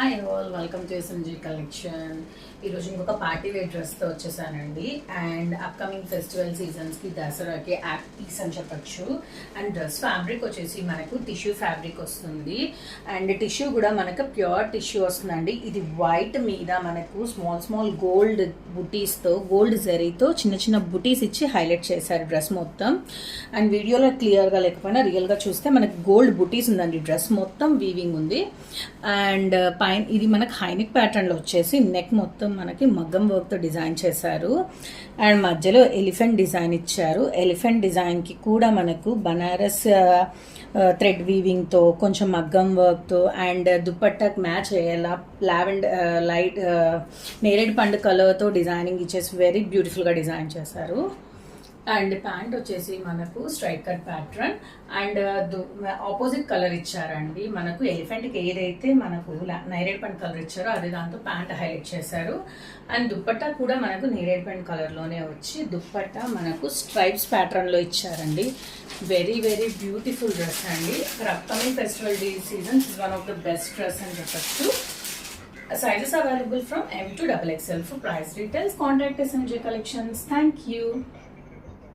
Hi all, welcome to SMG collection. ఈరోజు ఇంకొక party wear డ్రెస్తో వచ్చేసానండి. అండ్ అప్కమింగ్ ఫెస్టివల్ సీజన్స్కి దసరాకి యాక్ట్ పీస్ అని చెప్పచ్చు. అండ్ డ్రెస్ ఫ్యాబ్రిక్ వచ్చేసి మనకు టిష్యూ ఫ్యాబ్రిక్ వస్తుంది. అండ్ టిష్యూ కూడా మనకు ప్యూర్ టిష్యూ వస్తుందండి. ఇది వైట్ మీద మనకు స్మాల్ స్మాల్ గోల్డ్ బుటీస్తో, గోల్డ్ జరీతో చిన్న చిన్న బుటీస్ ఇచ్చి హైలైట్ చేశారు డ్రెస్ మొత్తం. అండ్ వీడియోలో క్లియర్గా లేకపోయినా రియల్గా చూస్తే మనకు గోల్డ్ బుటీస్ ఉందండి. డ్రెస్ మొత్తం వీవింగ్ ఉంది. అండ్ పైన ఇది మనకు హైనిక్ ప్యాటర్న్లో వచ్చేసి నెక్ మొత్తం మనకి మగ్గం వర్క్తో డిజైన్ చేశారు. అండ్ మధ్యలో ఎలిఫెంట్ డిజైన్ ఇచ్చారు. ఎలిఫెంట్ డిజైన్కి కూడా మనకు బనారస్ థ్రెడ్ వీవింగ్తో కొంచెం మగ్గం వర్క్తో అండ్ దుపట్టాకి మ్యాచ్ అయ్యేలా లావెండర్ లైట్ నేరేడు పండు కలర్తో డిజైనింగ్ ఇచ్చేసి వెరీ బ్యూటిఫుల్గా డిజైన్ చేశారు. అండ్ ప్యాంట్ వచ్చేసి మనకు straight cut pattern and opposite colour ఇచ్చారండి. మనకు ఎలిఫెంట్కి ఏదైతే మనకు నేరేడు పండు కలర్ ఇచ్చారో అదే దాంతో ప్యాంట్ హైలైట్ చేశారు. అండ్ దుప్పట్టా కూడా మనకు నేరేడు పండు కలర్లోనే వచ్చి దుప్పట్టా మనకు స్ట్రైప్స్ ప్యాటర్న్లో ఇచ్చారండి. వెరీ వెరీ బ్యూటిఫుల్ డ్రెస్ అండి. For upcoming festival day season is one of the best dress అని చెప్పచ్చు. Sizes available from M to XXL. For price details, contact SMJ Collections. Thank you.